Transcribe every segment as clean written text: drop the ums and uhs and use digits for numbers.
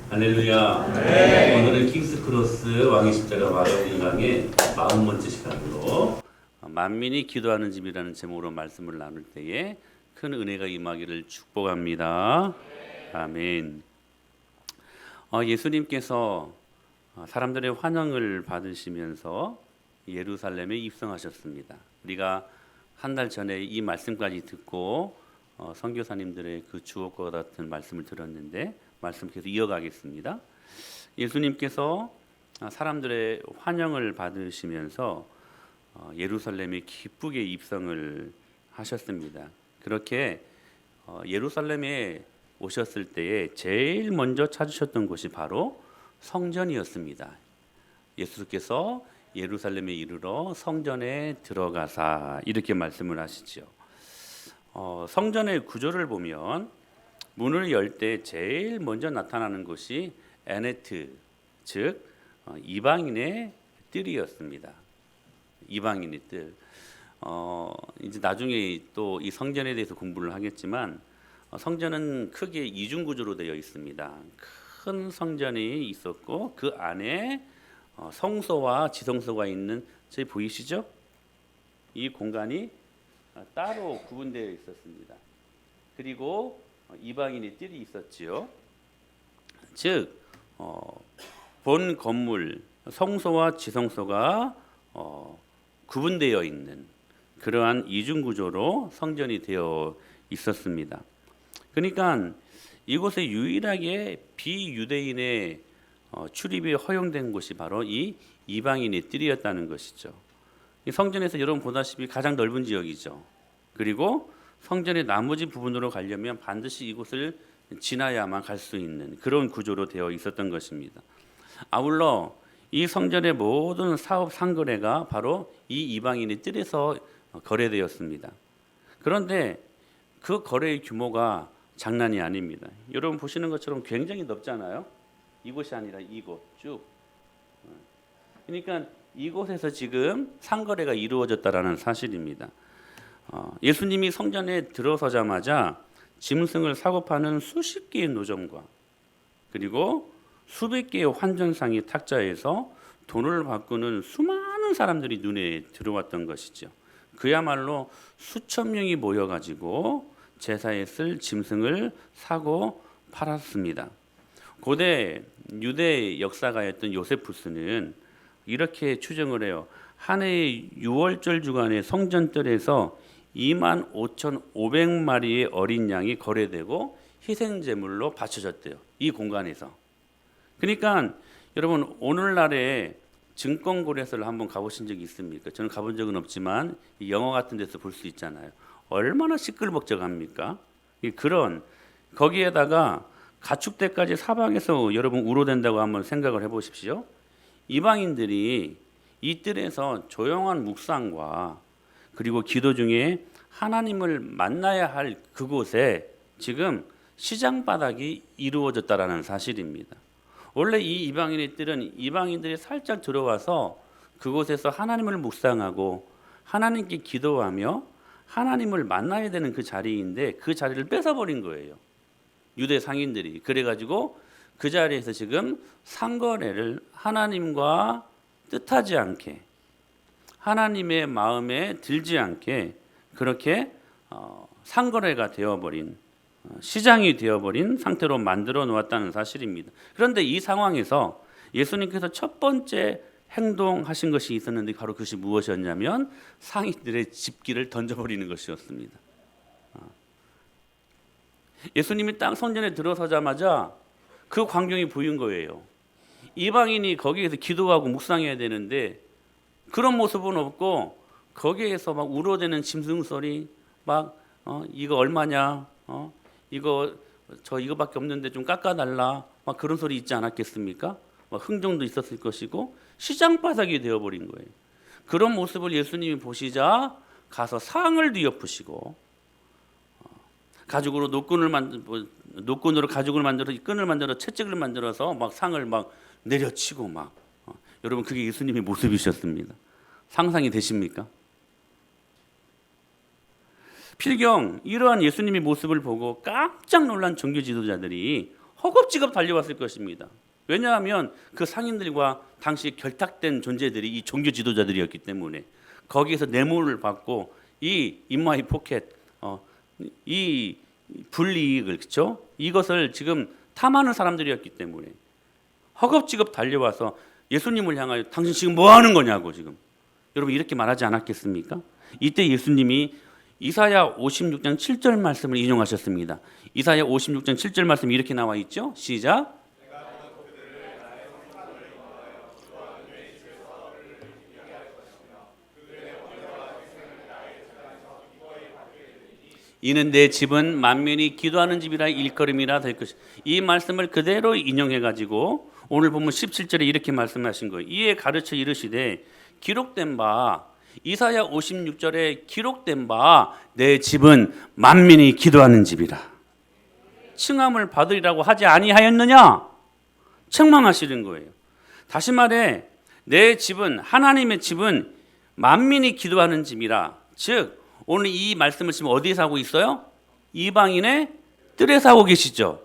할렐루야. 네. 오늘은 킹스크로스 왕의 십자가 마가복음 강의 40번째 시간으로 만민이 기도하는 집이라는 제목으로 말씀을 나눌 때에 큰 은혜가 임하기를 축복합니다. 아멘. 예수님께서 사람들의 환영을 받으시면서 예루살렘에 입성하셨습니다. 우리가 한 달 전에 이 말씀까지 듣고 선교사님들의 그 주옥과 같은 말씀을 들었는데 말씀 계속 이어가겠습니다. 예수님께서 사람들의 환영을 받으시면서 예루살렘에 기쁘게 입성을 하셨습니다. 그렇게 예루살렘에 오셨을 때에 제일 먼저 찾으셨던 곳이 바로 성전이었습니다. 예수께서 예루살렘에 이르러 성전에 들어가사 이렇게 말씀을 하시죠. 성전의 구조를 보면 문을 열 때 제일 먼저 나타나는 것이 에네트, 즉 이방인의 뜰이었습니다. 이방인의 뜰. 이제 나중에 또 이 성전에 대해서 공부를 하겠지만 성전은 크게 이중 구조로 되어 있습니다. 큰 성전이 있었고 그 안에 성소와 지성소가 있는 저기 보이시죠? 이 공간이 따로 구분되어 있었습니다. 그리고 이방인의 뜰이 있었지요. 즉 본 건물 성소와 지성소가 구분되어 있는 그러한 이중 구조로 성전이 되어 있었습니다. 그러니까 이곳에 유일하게 비유대인의 출입이 허용된 곳이 바로 이 이방인의 뜰이었다는 것이죠. 이 성전에서 여러분 보다시피 가장 넓은 지역이죠. 그리고 성전의 나머지 부분으로 가려면 반드시 이곳을 지나야만 갈 수 있는 그런 구조로 되어 있었던 것입니다. 아울러 이 성전의 모든 사업 상거래가 바로 이 이방인의 뜰에서 거래되었습니다. 그런데 그 거래의 규모가 장난이 아닙니다. 여러분 보시는 것처럼 굉장히 넓잖아요. 이곳이 아니라 이곳 쭉. 그러니까 이곳에서 지금 상거래가 이루어졌다라는 사실입니다. 예수님이 성전에 들어서자마자 짐승을 사고 파는 수십 개의 노점과 그리고 수백 개의 환전상의 탁자에서 돈을 바꾸는 수많은 사람들이 눈에 들어왔던 것이죠. 그야말로 수천 명이 모여가지고 제사에 쓸 짐승을 사고 팔았습니다. 고대 유대 역사가였던 요세푸스는 이렇게 추정을 해요. 한 해의 6월절 주간의 성전뜰에서 25,500마리의 어린 양이 거래되고 희생제물로 바쳐졌대요. 이 공간에서. 그러니까 여러분 오늘날에 증권거래소를 한번 가보신 적이 있습니까? 저는 가본 적은 없지만 영화 같은 데서 볼 수 있잖아요. 얼마나 시끌벅적합니까? 그런 거기에다가 가축대까지 사방에서 여러분 우로된다고 한번 생각을 해보십시오. 이방인들이 이 뜰에서 조용한 묵상과 그리고 기도 중에 하나님을 만나야 할 그곳에 지금 시장 바닥이 이루어졌다라는 사실입니다. 원래 이 이방인의 뜰은 이방인들이 살짝 들어와서 그곳에서 하나님을 묵상하고 하나님께 기도하며 하나님을 만나야 되는 그 자리인데 그 자리를 뺏어버린 거예요. 유대 상인들이. 그래가지고 그 자리에서 지금 상거래를 하나님과 뜻하지 않게 하나님의 마음에 들지 않게 그렇게 상거래가 되어버린 시장이 되어버린 상태로 만들어 놓았다는 사실입니다. 그런데 이 상황에서 예수님께서 첫 번째 행동하신 것이 있었는데 바로 그것이 무엇이었냐면 상인들의 집기를 던져버리는 것이었습니다. 예수님이 딱 성전에 들어서자마자 그 광경이 보인 거예요. 이방인이 거기에서 기도하고 묵상해야 되는데 그런 모습은 없고 거기에서 막 우러대는 짐승 소리 막 이거 얼마냐 이거밖에 없는데 좀 깎아달라 막 그런 소리 있지 않았겠습니까? 막 흥정도 있었을 것이고 시장 바닥이 되어버린 거예요. 그런 모습을 예수님이 보시자 가서 상을 뒤엎으시고 가죽으로 노끈으로 가죽을 만들어 끈을 만들어 채찍을 만들어서 막 상을 막 내려치고 막 여러분 그게 예수님의 모습이셨습니다. 상상이 되십니까? 필경 이러한 예수님의 모습을 보고 깜짝 놀란 종교 지도자들이 허겁지겁 달려왔을 것입니다. 왜냐하면 그 상인들과 당시 결탁된 존재들이 이 종교 지도자들이었기 때문에 거기에서 뇌물을 받고 이 인마이 포켓 이 불이익을 그렇죠? 이것을 지금 탐하는 사람들이었기 때문에 허겁지겁 달려와서 예수님을 향하여 당신 지금 뭐 하는 거냐고 지금 여러분 이렇게 말하지 않았겠습니까? 이때 예수님이 이사야 56장 7절 말씀을 인용하셨습니다. 이사야 56장 7절 말씀이 이렇게 나와 있죠? 시작. 이는 내 집은 만민이 기도하는 집이라 일컬음이라 될 것이다. 이 말씀을 그대로 인용해 가지고 오늘 보면 17절에 이렇게 말씀하신 거예요. 이에 가르쳐 이르시되 기록된 바 이사야 56절에 기록된 바 내 집은 만민이 기도하는 집이라. 칭함을 받으리라고 하지 아니하였느냐? 책망하시는 거예요. 다시 말해 내 집은 하나님의 집은 만민이 기도하는 집이라. 즉 오늘 이 말씀을 지금 어디에서 하고 있어요? 이방인의 뜰에서 하고 계시죠.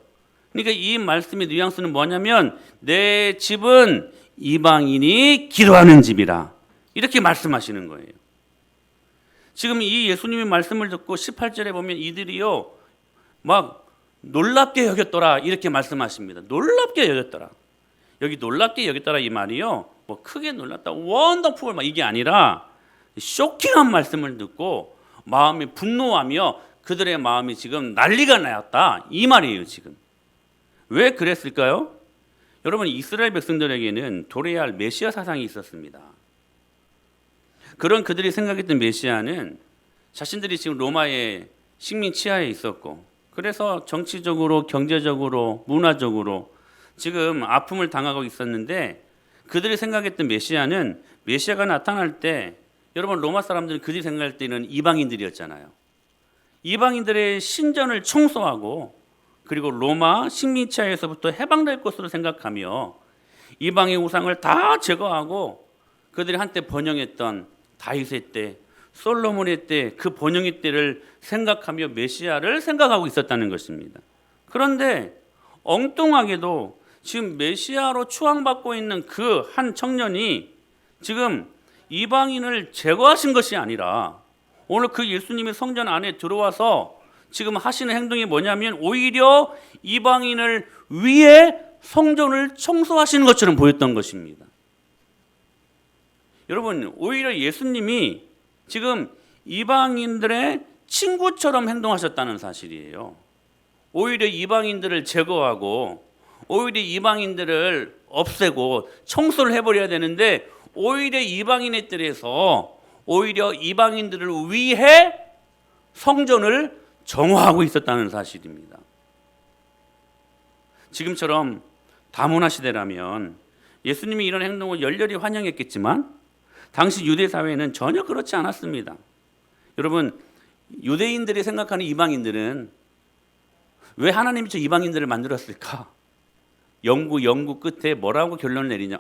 그러니까 이 말씀의 뉘앙스는 뭐냐면 내 집은 이방인이 기도하는 집이라. 이렇게 말씀하시는 거예요. 지금 이 예수님의 말씀을 듣고 18절에 보면 이들이요 막 놀랍게 여겼더라 이렇게 말씀하십니다. 놀랍게 여겼더라. 여기 놀랍게 여겼더라 이 말이요 뭐 크게 놀랐다 원더풀 막 이게 아니라 쇼킹한 말씀을 듣고 마음이 분노하며 그들의 마음이 지금 난리가 나였다 이 말이에요. 지금 왜 그랬을까요? 여러분 이스라엘 백성들에게는 도래해야 할 메시아 사상이 있었습니다. 그런 그들이 생각했던 메시아는 자신들이 지금 로마의 식민 치하에 있었고 그래서 정치적으로 경제적으로 문화적으로 지금 아픔을 당하고 있었는데 그들이 생각했던 메시아는 메시아가 나타날 때 여러분 로마 사람들은 그들이 생각할 때는 이방인들이었잖아요. 이방인들의 신전을 청소하고 그리고 로마 식민치하에서부터 해방될 것으로 생각하며 이방의 우상을 다 제거하고 그들이 한때 번영했던 다윗의 때, 솔로몬의 때 그 번영의 때를 생각하며 메시아를 생각하고 있었다는 것입니다. 그런데 엉뚱하게도 지금 메시아로 추앙받고 있는 그 한 청년이 지금 이방인을 제거하신 것이 아니라 오늘 그 예수님의 성전 안에 들어와서 지금 하시는 행동이 뭐냐면 오히려 이방인을 위해 성전을 청소하시는 것처럼 보였던 것입니다. 여러분 오히려 예수님이 지금 이방인들의 친구처럼 행동하셨다는 사실이에요. 오히려 이방인들을 제거하고 오히려 이방인들을 없애고 청소를 해버려야 되는데 오히려 이방인의 뜰에서 오히려 이방인들을 위해 성전을 정화하고 있었다는 사실입니다. 지금처럼 다문화 시대라면 예수님이 이런 행동을 열렬히 환영했겠지만 당시 유대 사회는 전혀 그렇지 않았습니다. 여러분 유대인들이 생각하는 이방인들은 왜 하나님이 저 이방인들을 만들었을까? 연구 끝에 뭐라고 결론을 내리냐?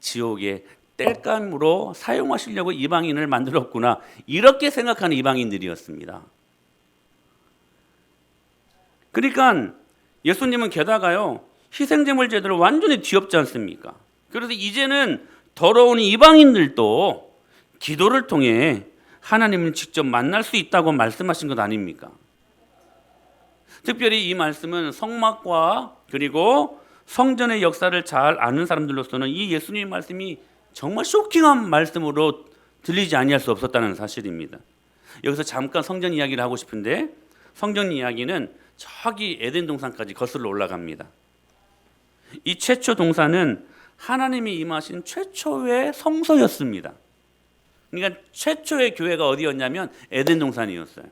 지옥의 땔감으로 사용하시려고 이방인을 만들었구나. 이렇게 생각하는 이방인들이었습니다. 그러니까 예수님은 게다가요 희생제물 제도를 완전히 뒤엎지 않습니까? 그래서 이제는 더러운 이방인들도 기도를 통해 하나님을 직접 만날 수 있다고 말씀하신 것 아닙니까? 특별히 이 말씀은 성막과 그리고 성전의 역사를 잘 아는 사람들로서는 이 예수님의 말씀이 정말 쇼킹한 말씀으로 들리지 아니할 수 없었다는 사실입니다. 여기서 잠깐 성전 이야기를 하고 싶은데 성전 이야기는 저기 에덴 동산까지 거슬러 올라갑니다. 이 최초 동산은 하나님이 임하신 최초의 성소였습니다. 그러니까 최초의 교회가 어디였냐면 에덴 동산이었어요.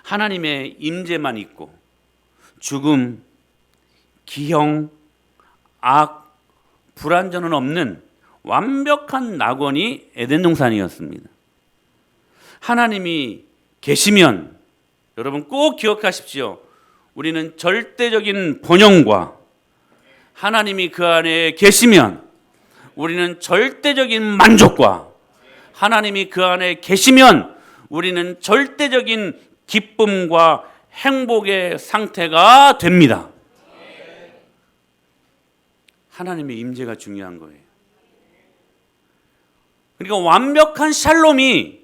하나님의 임재만 있고 죽음, 기형, 악, 불완전은 없는 완벽한 낙원이 에덴 동산이었습니다. 하나님이 계시면 여러분 꼭 기억하십시오. 우리는 절대적인 번영과 하나님이 그 안에 계시면 우리는 절대적인 만족과 하나님이 그 안에 계시면 우리는 절대적인 기쁨과 행복의 상태가 됩니다. 하나님의 임재가 중요한 거예요. 그러니까 완벽한 샬롬이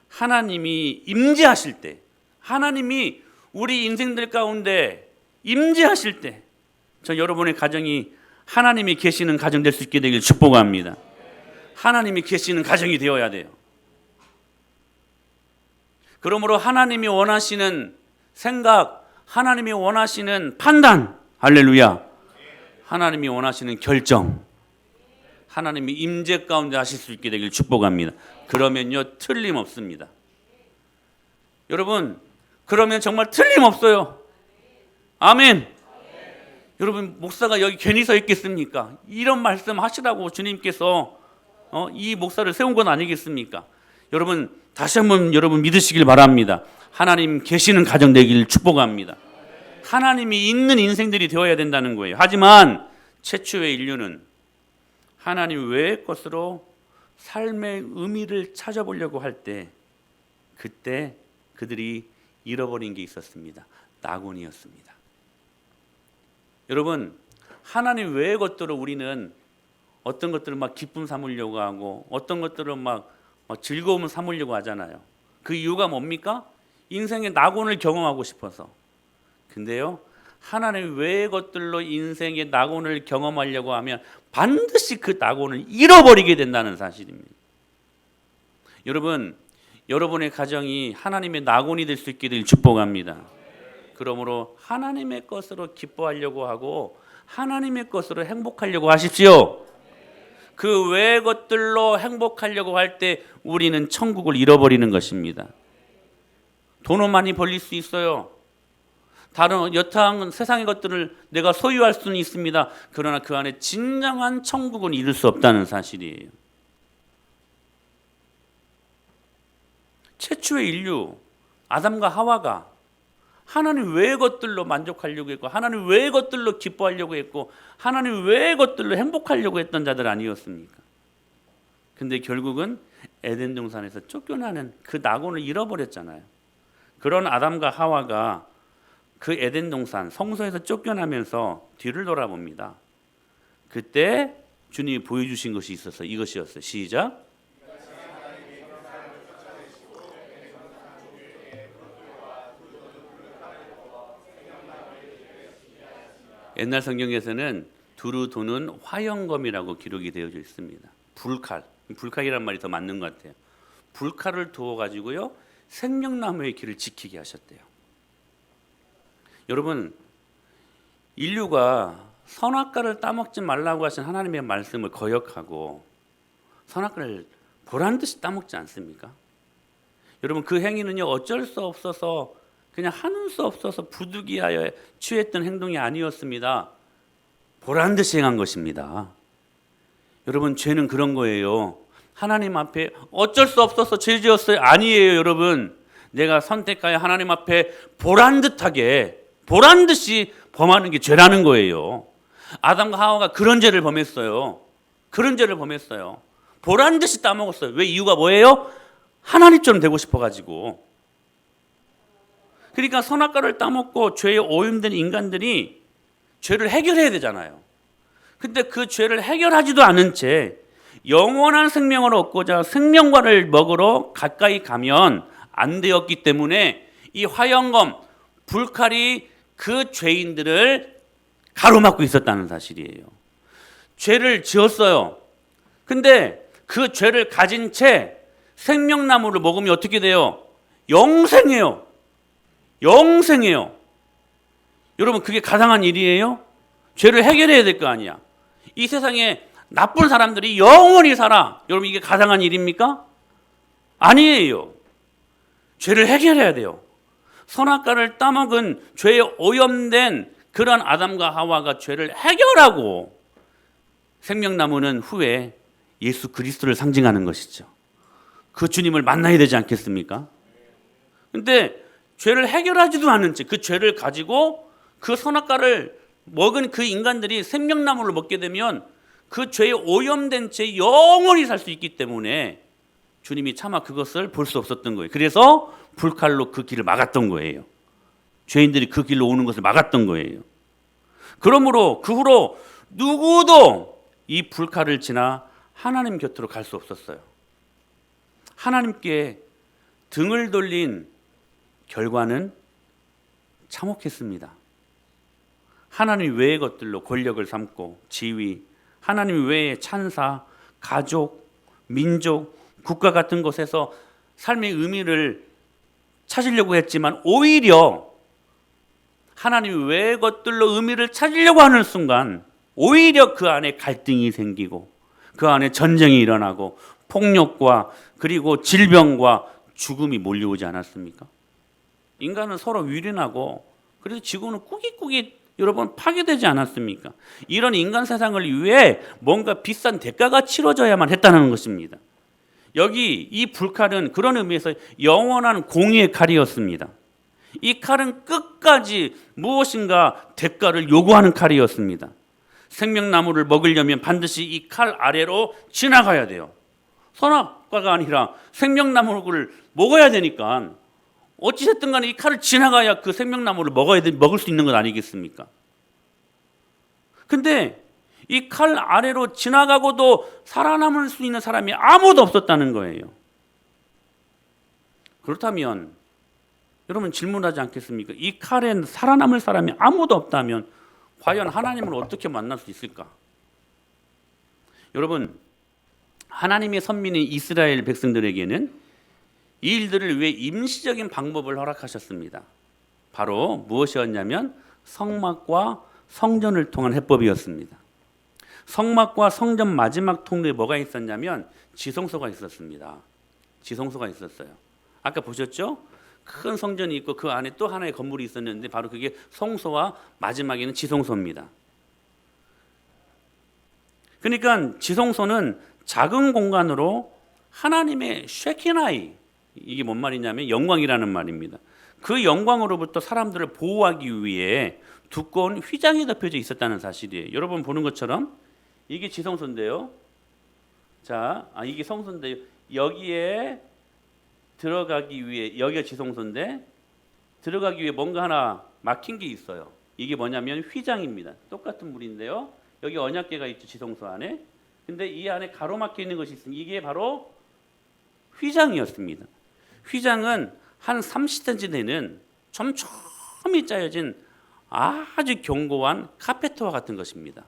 하나님이 임재하실 때, 하나님이 우리 인생들 가운데 임재하실 때, 저 여러분의 가정이 하나님이 계시는 가정 될 수 있게 되길 축복합니다. 하나님이 계시는 가정이 되어야 돼요. 그러므로 하나님이 원하시는 생각, 하나님이 원하시는 판단, 할렐루야, 하나님이 원하시는 결정, 하나님이 임재 가운데 하실 수 있게 되길 축복합니다. 그러면요 틀림없습니다. 여러분, 그러면 정말 틀림없어요. 아멘. 여러분, 목사가 여기 괜히 서 있겠습니까? 이런 말씀 하시라고 주님께서 이 목사를 세운 건 아니겠습니까? 여러분, 다시 한번 여러분 믿으시길 바랍니다. 하나님 계시는 가정 되길 축복합니다. 하나님이 있는 인생들이 되어야 된다는 거예요. 하지만 최초의 인류는 하나님 외의 것으로 삶의 의미를 찾아보려고 할 때, 그때 그들이 잃어버린 게 있었습니다. 낙원이었습니다. 여러분, 하나님 외의 것들을 우리는 어떤 것들을 막 기쁨 삼으려고 하고 어떤 것들을 막 즐거움을 삼으려고 하잖아요. 그 이유가 뭡니까? 인생의 낙원을 경험하고 싶어서. 근데요, 하나님 외의 것들로 인생의 낙원을 경험하려고 하면 반드시 그 낙원을 잃어버리게 된다는 사실입니다. 여러분, 여러분의 가정이 하나님의 낙원이 될 수 있게 될 축복합니다. 그러므로 하나님의 것으로 기뻐하려고 하고 하나님의 것으로 행복하려고 하십시오. 그 외의 것들로 행복하려고 할 때 우리는 천국을 잃어버리는 것입니다. 돈은 많이 벌릴 수 있어요. 다른 여타한 세상의 것들을 내가 소유할 수는 있습니다. 그러나 그 안에 진정한 천국은 이룰 수 없다는 사실이에요. 최초의 인류 아담과 하와가 하나님 외의 것들로 만족하려고 했고 하나님 외의 것들로 기뻐하려고 했고 하나님 외의 것들로 행복하려고 했던 자들 아니었습니까? 근데 결국은 에덴 동산에서 쫓겨나는 그 낙원을 잃어버렸잖아요. 그런 아담과 하와가 그 에덴 동산 성소에서 쫓겨나면서 뒤를 돌아봅니다. 그때 주님이 보여주신 것이 있어서 이것이었어요. 시작. 옛날 성경에서는 두루 도는 화영검이라고 기록이 되어져 있습니다. 불칼이란 말이 더 맞는 것 같아요. 불칼을 두어 가지고요 생명나무의 길을 지키게 하셨대요. 여러분, 인류가 선악과를 따먹지 말라고 하신 하나님의 말씀을 거역하고 선악과를 보란 듯이 따먹지 않습니까? 여러분, 그 행위는요 어쩔 수 없어서 그냥 하는 수 없어서 부득이하여 취했던 행동이 아니었습니다. 보란 듯이 행한 것입니다. 여러분, 죄는 그런 거예요. 하나님 앞에 어쩔 수 없어서 죄 지었어요. 아니에요. 여러분, 내가 선택하여 하나님 앞에 보란 듯이 범하는 게 죄라는 거예요. 아담과 하와가 그런 죄를 범했어요. 보란 듯이 따먹었어요. 왜? 이유가 뭐예요? 하나님처럼 되고 싶어가지고. 그러니까 선악과를 따먹고 죄에 오염된 인간들이 죄를 해결해야 되잖아요. 근데 그 죄를 해결하지도 않은 채 영원한 생명을 얻고자 생명과를 먹으러 가까이 가면 안 되었기 때문에 이 화영검, 불칼이 그 죄인들을 가로막고 있었다는 사실이에요. 죄를 지었어요. 근데 그 죄를 가진 채 생명나무를 먹으면 어떻게 돼요? 영생해요. 여러분, 그게 가당한 일이에요? 죄를 해결해야 될 거 아니야. 이 세상에 나쁜 사람들이 영원히 살아. 여러분, 이게 가당한 일입니까? 아니에요. 죄를 해결해야 돼요. 선악과를 따먹은 죄에 오염된 그런 아담과 하와가 죄를 해결하고 생명나무는 후에 예수 그리스도를 상징하는 것이죠. 그 주님을 만나야 되지 않겠습니까? 근데 죄를 해결하지도 않은 채 그 죄를 가지고 그 선악과를 먹은 그 인간들이 생명나무를 먹게 되면 그 죄에 오염된 채 영원히 살 수 있기 때문에 주님이 차마 그것을 볼 수 없었던 거예요. 그래서 불칼로 그 길을 막았던 거예요. 죄인들이 그 길로 오는 것을 막았던 거예요. 그러므로 그 후로 누구도 이 불칼을 지나 하나님 곁으로 갈 수 없었어요. 하나님께 등을 돌린 결과는 참혹했습니다. 하나님 외의 것들로 권력을 삼고 지위, 하나님 외의 찬사, 가족, 민족, 국가 같은 것에서 삶의 의미를 찾으려고 했지만 오히려 하나님 외의 것들로 의미를 찾으려고 하는 순간 오히려 그 안에 갈등이 생기고 그 안에 전쟁이 일어나고 폭력과 그리고 질병과 죽음이 몰려오지 않았습니까? 인간은 서로 위련하고 그래서 지구는 꾸깃꾸깃 여러분 파괴되지 않았습니까? 이런 인간 세상을 위해 뭔가 비싼 대가가 치러져야만 했다는 것입니다. 여기 이 불칼은 그런 의미에서 영원한 공의의 칼이었습니다. 이 칼은 끝까지 무엇인가 대가를 요구하는 칼이었습니다. 생명나무를 먹으려면 반드시 이 칼 아래로 지나가야 돼요. 선악과가 아니라 생명나무를 먹어야 되니까 어찌됐든 간에 이 칼을 지나가야 그 생명나무를 먹을 수 있는 것 아니겠습니까? 근데 이 칼 아래로 지나가고도 살아남을 수 있는 사람이 아무도 없었다는 거예요. 그렇다면 여러분 질문하지 않겠습니까? 이 칼에 살아남을 사람이 아무도 없다면 과연 하나님을 어떻게 만날 수 있을까? 여러분, 하나님의 선민인 이스라엘 백성들에게는 이 일들을 위해 임시적인 방법을 허락하셨습니다. 바로 무엇이었냐면 성막과 성전을 통한 해법이었습니다. 성막과 성전 마지막 통로에 뭐가 있었냐면 지성소가 있었습니다. 지성소가 있었어요. 아까 보셨죠? 큰 성전이 있고 그 안에 또 하나의 건물이 있었는데 바로 그게 성소와 마지막에는 지성소입니다. 그러니까 지성소는 작은 공간으로 하나님의 쉐키나이, 이게 뭔 말이냐면 영광이라는 말입니다. 그 영광으로부터 사람들을 보호하기 위해 두꺼운 휘장이 덮여져 있었다는 사실이에요. 여러분 보는 것처럼 이게 지성소인데요. 자, 이게 성소인데요. 여기에 들어가기 위해 여기가 지성소인데 들어가기 위해 뭔가 하나 막힌 게 있어요. 이게 뭐냐면 휘장입니다. 똑같은 물인데요. 여기 언약궤가 있죠, 지성소 안에. 근데 이 안에 가로막혀 있는 것이 있습니다. 이게 바로 휘장이었습니다. 휘장은 한 30cm 되는 촘촘히 짜여진 아주 견고한 카페트와 같은 것입니다.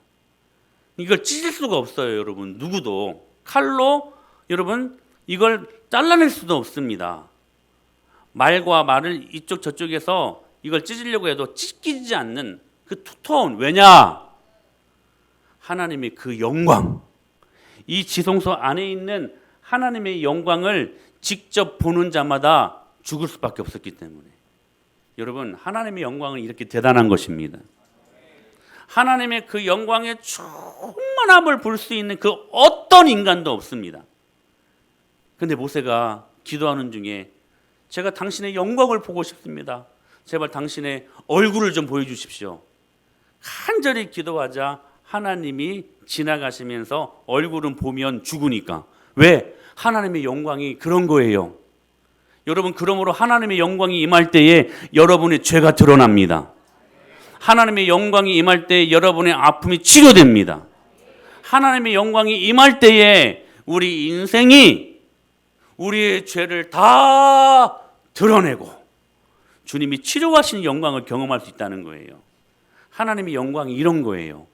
이걸 찢을 수가 없어요, 여러분. 누구도 칼로 여러분 이걸 잘라낼 수도 없습니다. 말과 말을 이쪽 저쪽에서 이걸 찢으려고 해도 찢기지 않는 그 두터운, 왜냐? 하나님의 그 영광, 이 지성소 안에 있는 하나님의 영광을 직접 보는 자마다 죽을 수밖에 없었기 때문에 여러분 하나님의 영광은 이렇게 대단한 것입니다. 하나님의 그 영광의 충만함을 볼 수 있는 그 어떤 인간도 없습니다. 근데 모세가 기도하는 중에 제가 당신의 영광을 보고 싶습니다. 제발 당신의 얼굴을 좀 보여주십시오. 간절히 기도하자 하나님이 지나가시면서 얼굴은 보면 죽으니까. 왜? 하나님의 영광이 그런 거예요. 여러분, 그러므로 하나님의 영광이 임할 때에 여러분의 죄가 드러납니다. 하나님의 영광이 임할 때에 여러분의 아픔이 치료됩니다. 하나님의 영광이 임할 때에 우리 인생이 우리의 죄를 다 드러내고 주님이 치료하신 영광을 경험할 수 있다는 거예요. 하나님의 영광이 이런 거예요.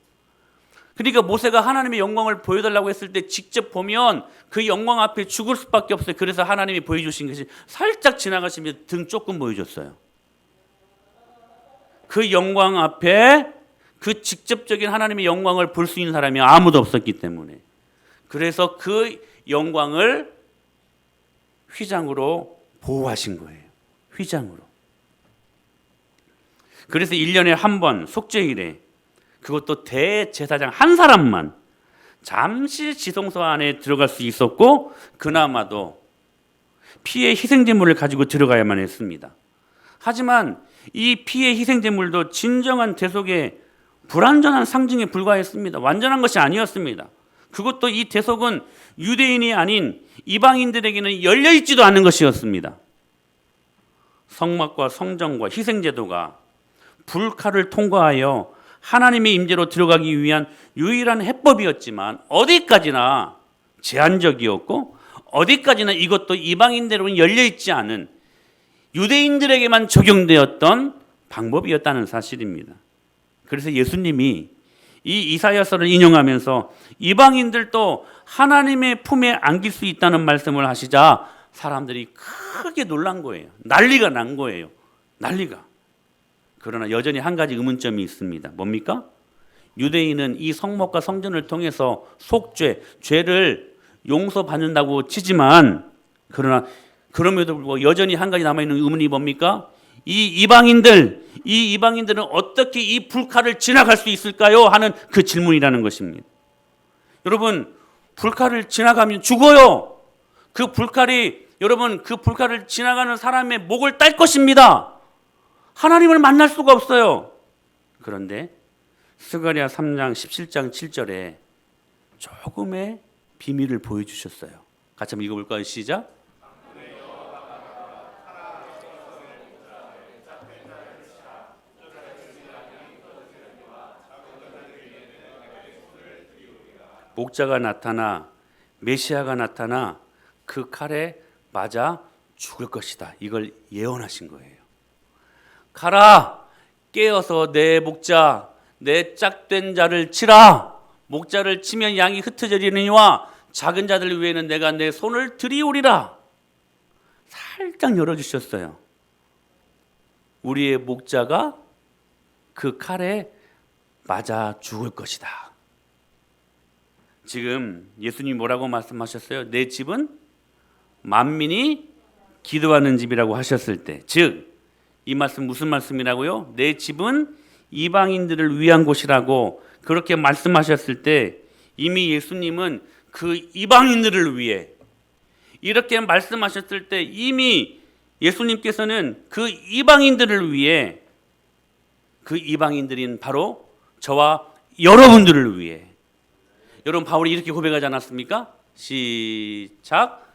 그러니까 모세가 하나님의 영광을 보여달라고 했을 때 직접 보면 그 영광 앞에 죽을 수밖에 없어요. 그래서 하나님이 보여주신 것이 살짝 지나가시면 등 조금 보여줬어요. 그 영광 앞에 그 직접적인 하나님의 영광을 볼 수 있는 사람이 아무도 없었기 때문에 그래서 그 영광을 휘장으로 보호하신 거예요. 휘장으로. 그래서 1년에 한 번 속죄일에 그것도 대제사장 한 사람만 잠시 지성소 안에 들어갈 수 있었고 그나마도 피의 희생제물을 가지고 들어가야만 했습니다. 하지만 이 피의 희생제물도 진정한 대속의 불완전한 상징에 불과했습니다. 완전한 것이 아니었습니다. 그것도 이 대속은 유대인이 아닌 이방인들에게는 열려있지도 않은 것이었습니다. 성막과 성전과 희생제도가 불칼을 통과하여 하나님의 임재로 들어가기 위한 유일한 해법이었지만 어디까지나 제한적이었고 어디까지나 이것도 이방인들에게는 열려있지 않은 유대인들에게만 적용되었던 방법이었다는 사실입니다. 그래서 예수님이 이 이사야서를 인용하면서 이방인들도 하나님의 품에 안길 수 있다는 말씀을 하시자 사람들이 크게 놀란 거예요. 난리가 난 거예요. 난리가. 그러나 여전히 한 가지 의문점이 있습니다. 뭡니까? 유대인은 이 성막과 성전을 통해서 속죄, 죄를 용서받는다고 치지만 그러나 그럼에도 불구하고 여전히 한 가지 남아있는 의문이 뭡니까? 이 이방인들은 어떻게 이 불칼을 지나갈 수 있을까요? 하는 그 질문이라는 것입니다. 여러분, 불칼을 지나가면 죽어요. 그 불칼이 여러분 그 불칼을 지나가는 사람의 목을 딸 것입니다. 하나님을 만날 수가 없어요. 그런데 스가랴 3장 17장 7절에 조금의 비밀을 보여주셨어요. 같이 한번 읽어볼까요? 시작. 목자가 나타나 메시아가 나타나 그 칼에 맞아 죽을 것이다. 이걸 예언하신 거예요. 가라, 깨어서 내 목자, 내 짝된 자를 치라. 목자를 치면 양이 흩어지리니와 작은 자들 위에는 내가 내 손을 들이오리라. 살짝 열어주셨어요. 우리의 목자가 그 칼에 맞아 죽을 것이다. 지금 예수님이 뭐라고 말씀하셨어요? 내 집은 만민이 기도하는 집이라고 하셨을 때, 즉 이 말씀 무슨 말씀이라고요? 내 집은 이방인들을 위한 곳이라고 그렇게 말씀하셨을 때 이미 예수님은 그 이방인들을 위해 이렇게 말씀하셨을 때 이미 예수님께서는 그 이방인들을 위해 그 이방인들인 바로 저와 여러분들을 위해 여러분 바울이 이렇게 고백하지 않았습니까? 시작.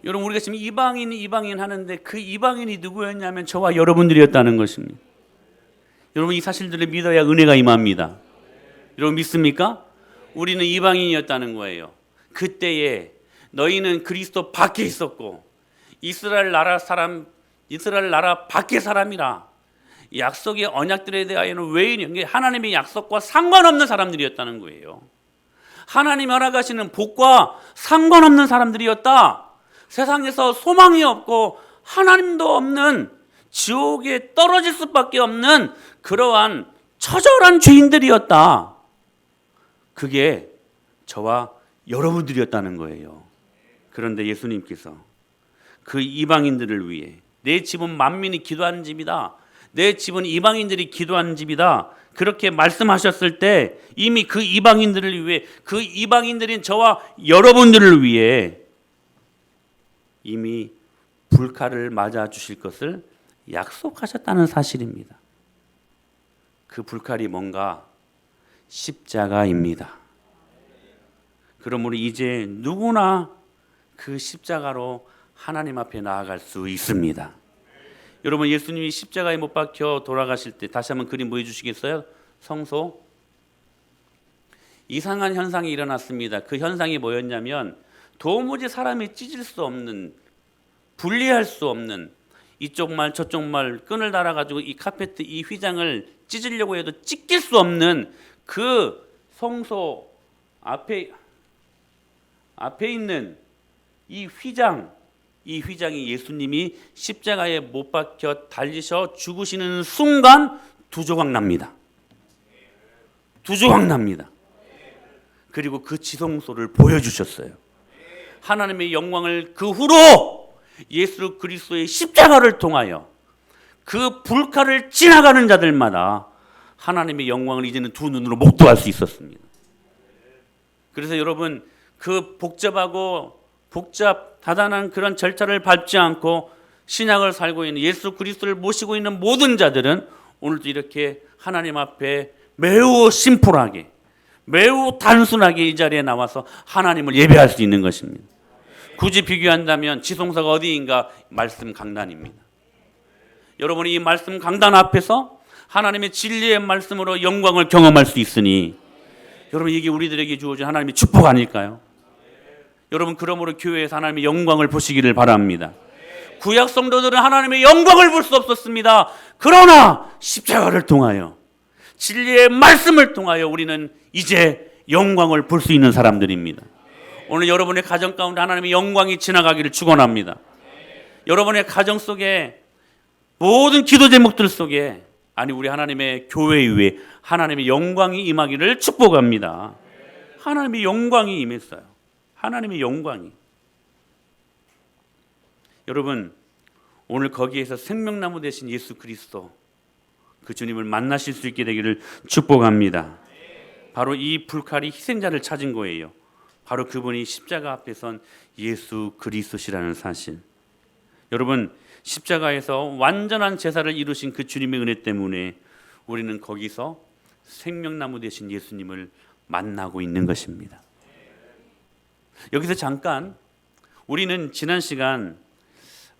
여러분 우리가 지금 이방인 하는데 그 이방인이 누구였냐면 저와 여러분들이었다는 것입니다. 여러분 이 사실들을 믿어야 은혜가 임합니다. 여러분 믿습니까? 우리는 이방인이었다는 거예요. 그때에 너희는 그리스도 밖에 있었고 이스라엘 나라 밖의 사람이라 약속의 언약들에 대하여는 외인이 하나님의 약속과 상관없는 사람들이었다는 거예요. 하나님이 허락하시는 복과 상관없는 사람들이었다. 세상에서 소망이 없고 하나님도 없는 지옥에 떨어질 수밖에 없는 그러한 처절한 죄인들이었다. 그게 저와 여러분들이었다는 거예요. 그런데 예수님께서 그 이방인들을 위해 내 집은 만민이 기도하는 집이다. 내 집은 이방인들이 기도하는 집이다. 그렇게 말씀하셨을 때 이미 그 이방인들을 위해 그 이방인들인 저와 여러분들을 위해 이미 불칼을 맞아 주실 것을 약속하셨다는 사실입니다. 그 불칼이 뭔가 십자가입니다. 그러므로 이제 누구나 그 십자가로 하나님 앞에 나아갈 수 있습니다. 여러분 예수님이 십자가에 못 박혀 돌아가실 때 다시 한번 그림 보여주시겠어요? 성소 이상한 현상이 일어났습니다. 그 현상이 뭐였냐면 도무지 사람이 찢을 수 없는 분리할 수 없는 이쪽 말 저쪽 말 끈을 달아가지고 이 카페트 이 휘장을 찢으려고 해도 찢길 수 없는 그 성소 앞에 있는 이 휘장이 예수님이 십자가에 못 박혀 달리셔 죽으시는 순간 두 조각 납니다. 두 조각 납니다. 그리고 그 지성소를 보여주셨어요. 하나님의 영광을 그 후로 예수 그리스도의 십자가를 통하여 그 불칼을 지나가는 자들마다 하나님의 영광을 이제는 두 눈으로 목도할 수 있었습니다. 그래서 여러분 그 다단한 그런 절차를 밟지 않고 신약을 살고 있는 예수 그리스도를 모시고 있는 모든 자들은 오늘도 이렇게 하나님 앞에 매우 심플하게 매우 단순하게 이 자리에 나와서 하나님을 예배할 수 있는 것입니다. 굳이 비교한다면 지성소가 어디인가? 말씀 강단입니다. 여러분이 이 말씀 강단 앞에서 하나님의 진리의 말씀으로 영광을 경험할 수 있으니 여러분 이게 우리들에게 주어진 하나님의 축복 아닐까요? 여러분 그러므로 교회에서 하나님의 영광을 보시기를 바랍니다. 구약 성도들은 하나님의 영광을 볼 수 없었습니다. 그러나 십자가를 통하여 진리의 말씀을 통하여 우리는 이제 영광을 볼 수 있는 사람들입니다. 오늘 여러분의 가정 가운데 하나님의 영광이 지나가기를 축원합니다. 여러분의 가정 속에 모든 기도 제목들 속에 우리 하나님의 교회 위에 하나님의 영광이 임하기를 축복합니다. 하나님의 영광이 임했어요. 하나님의 영광이. 여러분 오늘 거기에서 생명나무 되신 예수 그리스도 그 주님을 만나실 수 있게 되기를 축복합니다. 바로 이 불칼이 희생자를 찾은 거예요. 바로 그분이 십자가 앞에 선 예수 그리스도시라는 사실. 여러분 십자가에서 완전한 제사를 이루신 그 주님의 은혜 때문에 우리는 거기서 생명나무 되신 예수님을 만나고 있는 것입니다. 여기서 잠깐 우리는 지난 시간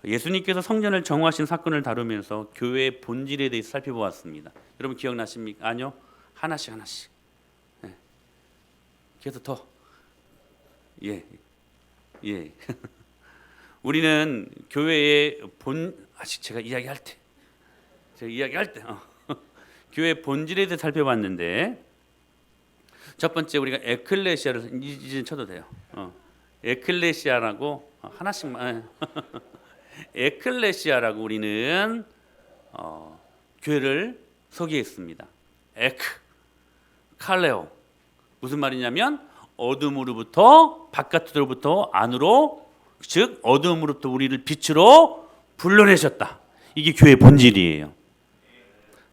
예수님께서 성전을 정화하신 사건을 다루면서 교회의 본질에 대해서 살펴보았습니다. 여러분 기억나십니까? 아니요. 하나씩. 네. 계속 더. 예. 우리는 교회의 제가 이야기할 때 교회의 본질에 대해서 살펴봤는데 첫 번째 우리가 에클레시아를 이제 쳐도 돼요. 에클레시아라고 하나씩만 에클레시아라고 우리는 교회를 소개했습니다. 칼레오 무슨 말이냐면 어둠으로부터 바깥으로부터 안으로 즉 어둠으로부터 우리를 빛으로 불러내셨다. 이게 교회의 본질이에요.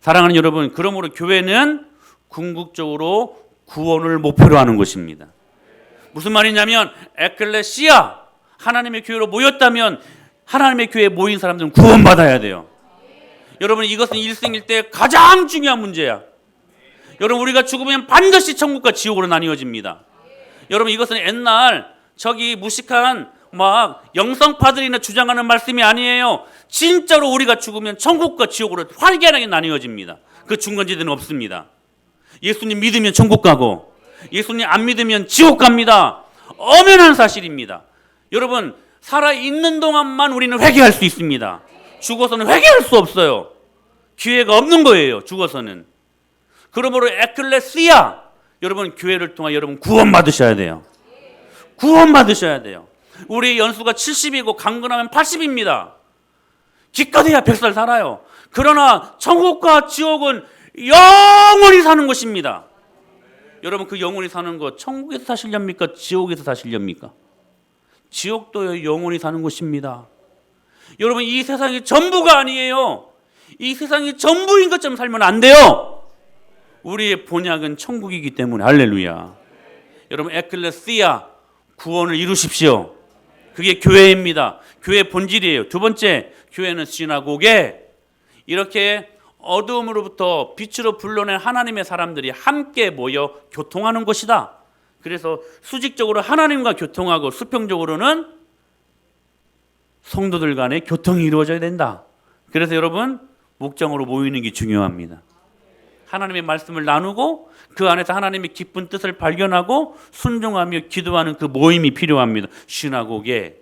사랑하는 여러분, 그러므로 교회는 궁극적으로 구원을 목표로 하는 것입니다. 무슨 말이냐면 에클레시아 하나님의 교회로 모였다면 하나님의 교회에 모인 사람들은 구원받아야 돼요. 여러분 이것은 일생일대 가장 중요한 문제야. 여러분 우리가 죽으면 반드시 천국과 지옥으로 나뉘어집니다. 여러분 이것은 옛날 저기 무식한 영성파들이나 주장하는 말씀이 아니에요. 진짜로 우리가 죽으면 천국과 지옥으로 활기하게 나뉘어집니다. 그 중간지대는 없습니다. 예수님 믿으면 천국 가고 예수님 안 믿으면 지옥 갑니다. 엄연한 사실입니다. 여러분 살아있는 동안만 우리는 회개할 수 있습니다. 죽어서는 회개할 수 없어요. 기회가 없는 거예요. 죽어서는. 그러므로 에클레시아 여러분 교회를 통해 여러분 구원받으셔야 돼요. 구원받으셔야 돼요. 우리 연수가 70이고 강건하면 80입니다. 기껏해야 100살 살아요. 그러나 천국과 지옥은 영원히 사는 것입니다. 여러분 그 영원히 사는 것 천국에서 사시렵니까? 지옥에서 사시렵니까? 지옥도 영원히 사는 것입니다. 여러분 이 세상이 전부가 아니에요. 이 세상이 전부인 것처럼 살면 안 돼요. 우리의 본약은 천국이기 때문에 할렐루야. 여러분 에클레시아 구원을 이루십시오. 그게 교회입니다. 교회의 본질이에요. 두 번째 교회는 시나고게 이렇게 어두움으로부터 빛으로 불러낸 하나님의 사람들이 함께 모여 교통하는 곳이다. 그래서 수직적으로 하나님과 교통하고 수평적으로는 성도들 간의 교통이 이루어져야 된다. 그래서 여러분 목장으로 모이는 게 중요합니다. 하나님의 말씀을 나누고 그 안에서 하나님의 깊은 뜻을 발견하고 순종하며 기도하는 그 모임이 필요합니다. 시나고게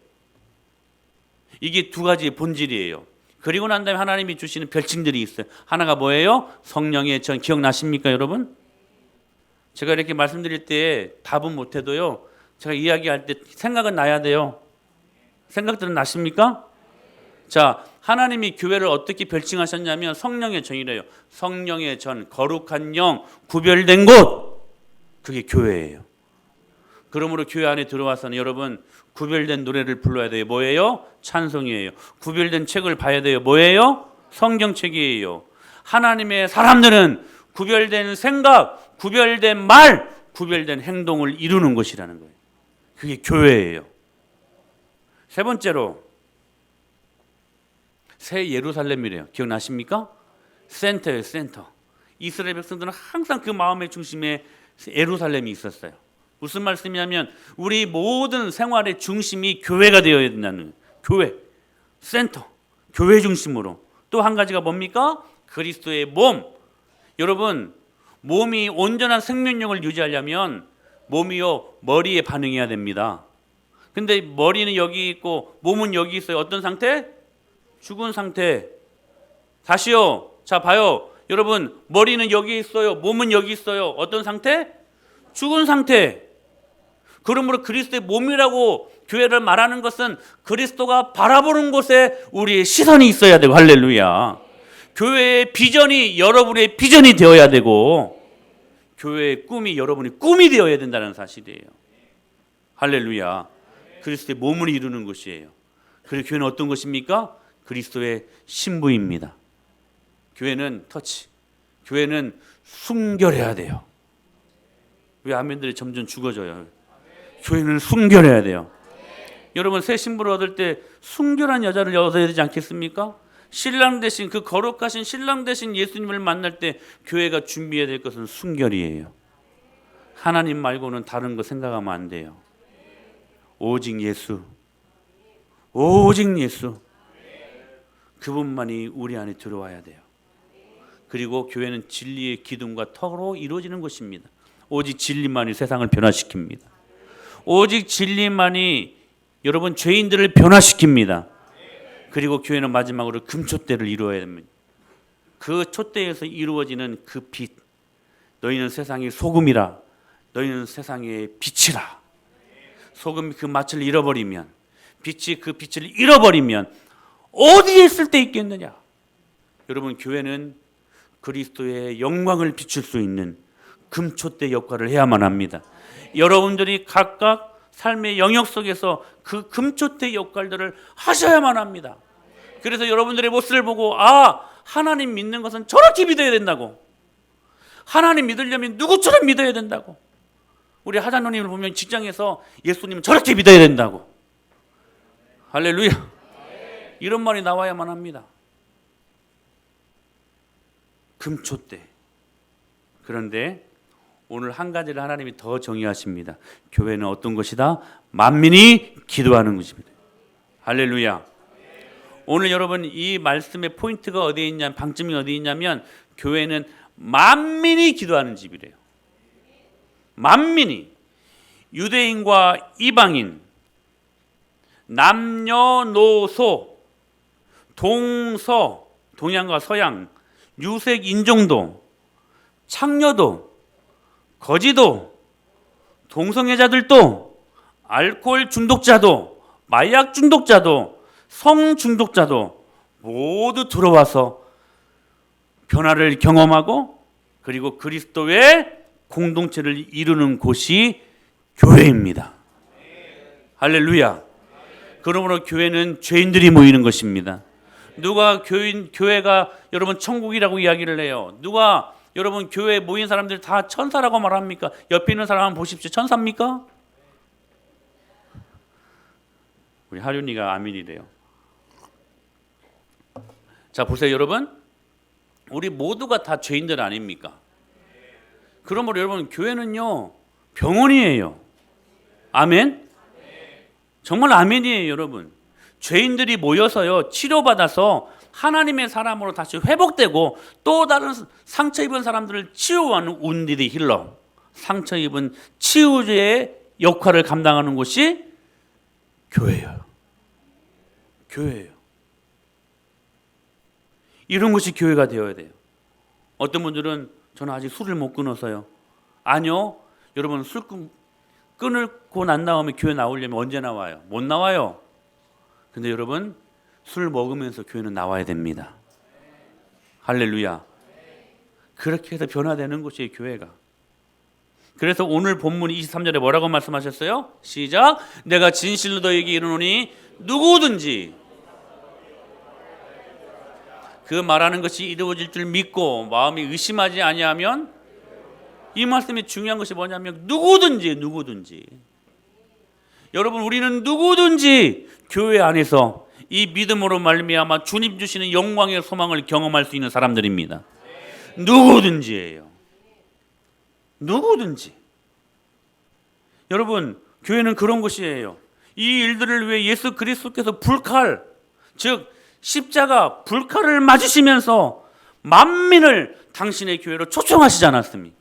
이게 두 가지의 본질이에요. 그리고 난 다음에 하나님이 주시는 별칭들이 있어요. 하나가 뭐예요? 성령의 전. 기억나십니까 여러분? 제가 이렇게 말씀드릴 때 답은 못해도요 제가 이야기할 때 생각은 나야 돼요. 생각들은 나십니까? 자, 하나님이 교회를 어떻게 별칭하셨냐면 성령의 전이래요. 성령의 전, 거룩한 영, 구별된 곳, 그게 교회예요. 그러므로 교회 안에 들어와서는 여러분 구별된 노래를 불러야 돼요. 뭐예요? 찬송이에요. 구별된 책을 봐야 돼요. 뭐예요? 성경책이에요. 하나님의 사람들은 구별된 생각, 구별된 말, 구별된 행동을 이루는 것이라는 거예요. 그게 교회예요. 세 번째로 새 예루살렘이래요. 기억나십니까? 센터예요. 센터. 이스라엘 백성들은 항상 그 마음의 중심에 예루살렘이 있었어요. 무슨 말씀이냐면 우리 모든 생활의 중심이 교회가 되어야 된다는, 교회 센터, 교회 중심으로. 또 한 가지가 뭡니까? 그리스도의 몸. 여러분, 몸이 온전한 생명력을 유지하려면 몸이요 머리에 반응해야 됩니다. 근데 머리는 여기 있고 몸은 여기 있어요. 어떤 상태? 죽은 상태. 다시요. 자 봐요. 여러분, 머리는 여기 있어요. 몸은 여기 있어요. 어떤 상태? 죽은 상태. 그러므로 그리스도의 몸이라고 교회를 말하는 것은 그리스도가 바라보는 곳에 우리의 시선이 있어야 되고, 할렐루야. 교회의 비전이 여러분의 비전이 되어야 되고, 교회의 꿈이 여러분의 꿈이 되어야 된다는 사실이에요. 할렐루야. 그리스도의 몸을 이루는 것이에요. 그리고 교회는 어떤 것입니까? 그리스도의 신부입니다. 교회는 터치, 교회는 순결해야 돼요. 왜 아멘들이 점점 죽어져요? 교회는 순결해야 돼요. 여러분, 새 신부를 얻을 때 순결한 여자를 얻어야 되지 않겠습니까? 신랑 대신, 그 거룩하신 신랑 대신 예수님을 만날 때 교회가 준비해야 될 것은 순결이에요. 하나님 말고는 다른 거 생각하면 안 돼요. 오직 예수, 오직 예수, 그분만이 우리 안에 들어와야 돼요. 그리고 교회는 진리의 기둥과 턱으로 이루어지는 것입니다. 오직 진리만이 세상을 변화시킵니다. 오직 진리만이 여러분 죄인들을 변화시킵니다. 그리고 교회는 마지막으로 금촛대를 이루어야 됩니다. 그 촛대에서 이루어지는 그 빛. 너희는 세상의 소금이라, 너희는 세상의 빛이라. 소금이 그 맛을 잃어버리면, 빛이 그 빛을 잃어버리면 어디에 있을 때 있겠느냐? 여러분, 교회는 그리스도의 영광을 비출 수 있는 금촛대 역할을 해야만 합니다. 여러분들이 각각 삶의 영역 속에서 그 금촛대 역할들을 하셔야만 합니다. 그래서 여러분들의 모습을 보고, 아, 하나님 믿는 것은 저렇게 믿어야 된다고, 하나님 믿으려면 누구처럼 믿어야 된다고, 우리 하자노님을 보면 직장에서 예수님은 저렇게 믿어야 된다고, 할렐루야, 이런 말이 나와야만 합니다. 금촛대. 그런데 오늘 한 가지를 하나님이 더 정의하십니다. 교회는 어떤 것이다? 만민이 기도하는 것입니다. 할렐루야. 오늘 여러분, 이 말씀의 포인트가 어디에 있냐, 방점이 어디에 있냐면 교회는 만민이 기도하는 집이래요. 만민이, 유대인과 이방인, 남녀노소, 동서, 동양과 서양, 유색 인종도, 창녀도, 거지도, 동성애자들도, 알코올 중독자도, 마약 중독자도, 성 중독자도 모두 들어와서 변화를 경험하고, 그리고 그리스도의 공동체를 이루는 곳이 교회입니다. 할렐루야. 그러므로 교회는 죄인들이 모이는 것입니다. 누가 교회가 여러분 천국이라고 이야기를 해요? 누가 여러분 교회에 모인 사람들 다 천사라고 말합니까? 옆에 있는 사람 한번 보십시오. 천사입니까? 우리 하륜이가 아멘이래요. 자, 보세요 여러분, 우리 모두가 다 죄인들 아닙니까? 그러므로 여러분, 교회는요 병원이에요. 아멘? 정말 아멘이에요. 여러분, 죄인들이 모여서요 치료받아서 하나님의 사람으로 다시 회복되고, 또 다른 상처 입은 사람들을 치유하는 운디디 힐러, 상처 입은 치유제의 역할을 감당하는 곳이 교회예요. 교회예요. 이런 것이 교회가 되어야 돼요. 어떤 분들은 저는 아직 술을 못 끊어서요. 아니요, 여러분, 술 끊고 난 다음에 교회 나오려면 언제 나와요? 못 나와요. 근데 여러분, 술 먹으면서 교회는 나와야 됩니다. 할렐루야. 그렇게 해서 변화되는 곳이 교회가. 그래서 오늘 본문 23절에 뭐라고 말씀하셨어요? 시작. 내가 진실로 너에게 이르노니 누구든지 그 말하는 것이 이루어질 줄 믿고 마음이 의심하지 아니하면, 이 말씀이 중요한 것이 뭐냐면 누구든지 여러분, 우리는 누구든지 교회 안에서 이 믿음으로 말미암아 주님 주시는 영광의 소망을 경험할 수 있는 사람들입니다. 누구든지예요. 누구든지. 여러분, 교회는 그런 곳이에요. 이 일들을 위해 예수 그리스도께서 불칼, 즉 십자가 불칼을 맞으시면서 만민을 당신의 교회로 초청하시지 않았습니까?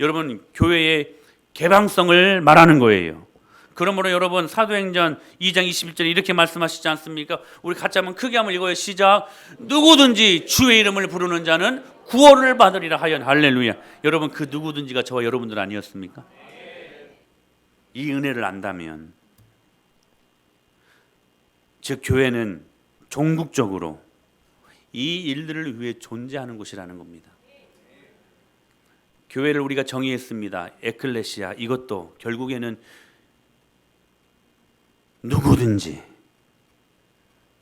여러분, 교회의 개방성을 말하는 거예요. 그러므로 여러분, 사도행전 2장 21절에 이렇게 말씀하시지 않습니까? 우리 같이 한번 크게 한번 읽어요. 시작. 누구든지 주의 이름을 부르는 자는 구원을 받으리라 하연. 할렐루야. 여러분, 그 누구든지가 저와 여러분들 아니었습니까? 이 은혜를 안다면, 즉 교회는 종국적으로 이 일들을 위해 존재하는 곳이라는 겁니다. 교회를 우리가 정의했습니다. 에클레시아. 이것도 결국에는 누구든지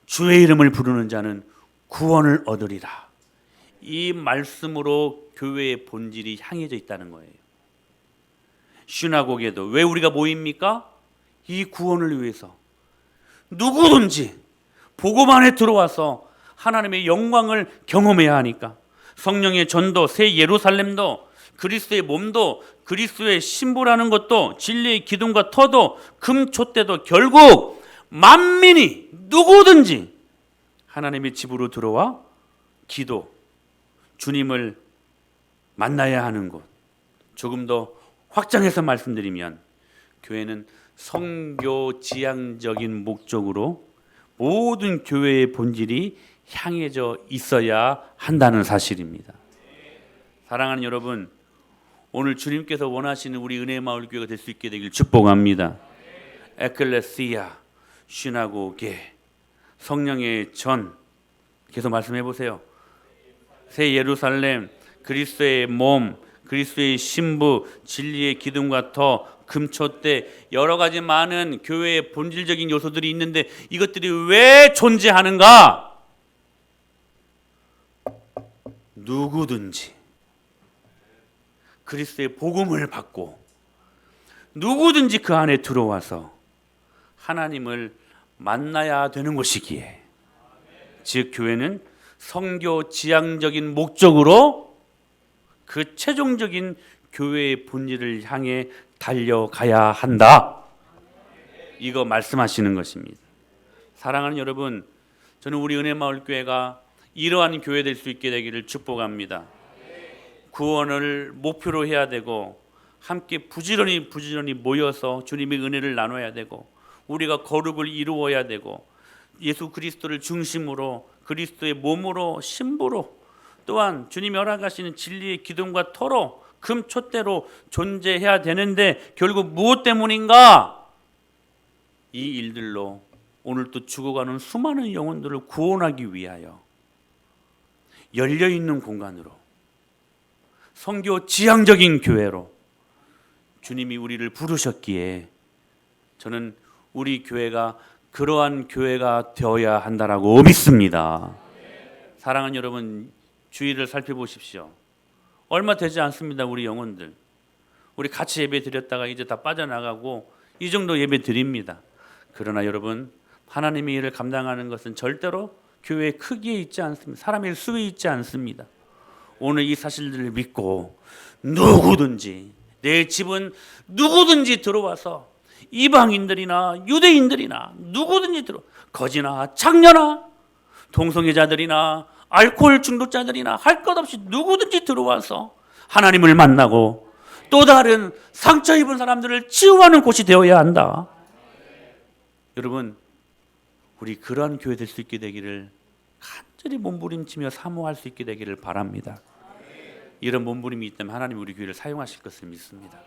주의 이름을 부르는 자는 구원을 얻으리라. 이 말씀으로 교회의 본질이 향해져 있다는 거예요. 시나고게도 왜 우리가 모입니까? 이 구원을 위해서. 누구든지 복음 안에 들어와서 하나님의 영광을 경험해야 하니까. 성령의 전도, 새 예루살렘도, 그리스도의 몸도, 그리스도의 신부라는 것도, 진리의 기둥과 터도, 금촛대도 결국 만민이 누구든지 하나님의 집으로 들어와 기도, 주님을 만나야 하는 곳. 조금 더 확장해서 말씀드리면 교회는 성교 지향적인 목적으로 모든 교회의 본질이 향해져 있어야 한다는 사실입니다. 사랑하는 여러분, 오늘 주님께서 원하시는 우리 은혜의 마을 교회가 될 수 있게 되길 축복합니다. 에클레시아, 시나고게, 성령의 전, 계속 말씀해 보세요. 새 예루살렘, 그리스도의 몸, 그리스도의 신부, 진리의 기둥과 터, 금촛대, 여러 가지 많은 교회의 본질적인 요소들이 있는데 이것들이 왜 존재하는가? 누구든지 그리스도의 복음을 받고 누구든지 그 안에 들어와서 하나님을 만나야 되는 것이기에, 즉 교회는 성교 지향적인 목적으로 그 최종적인 교회의 본질을 향해 달려가야 한다. 이거 말씀하시는 것입니다. 사랑하는 여러분, 저는 우리 은혜마을교회가 이러한 교회 될 수 있게 되기를 축복합니다. 구원을 목표로 해야 되고 함께 부지런히 모여서 주님의 은혜를 나눠야 되고 우리가 거룩을 이루어야 되고 예수 그리스도를 중심으로 그리스도의 몸으로 신부로 또한 주님이 허락하시는 진리의 기둥과 터로 금촛대로 존재해야 되는데 결국 무엇 때문인가? 이 일들로 오늘 또 죽어가는 수많은 영혼들을 구원하기 위하여 열려있는 공간으로 성교 지향적인 교회로 주님이 우리를 부르셨기에 저는 우리 교회가 그러한 교회가 되어야 한다라고 믿습니다. 사랑하는 여러분, 주위를 살펴보십시오. 얼마 되지 않습니다. 우리 영혼들. 우리 같이 예배 드렸다가 이제 다 빠져나가고 이 정도 예배 드립니다. 그러나 여러분, 하나님의 일을 감당하는 것은 절대로 교회의 크기에 있지 않습니다. 사람의 수에 있지 않습니다. 오늘 이 사실들을 믿고 누구든지 내 집은 누구든지 들어와서 이방인들이나 유대인들이나 누구든지 거지나 장녀나 동성애자들이나 알코올 중독자들이나 할 것 없이 누구든지 들어와서 하나님을 만나고 또 다른 상처 입은 사람들을 치유하는 곳이 되어야 한다. 여러분, 우리 그러한 교회 될 수 있게 되기를 간절히 몸부림치며 사모할 수 있게 되기를 바랍니다. 이런 몸부림이 있다면 하나님 우리 교회를 사용하실 것을 믿습니다.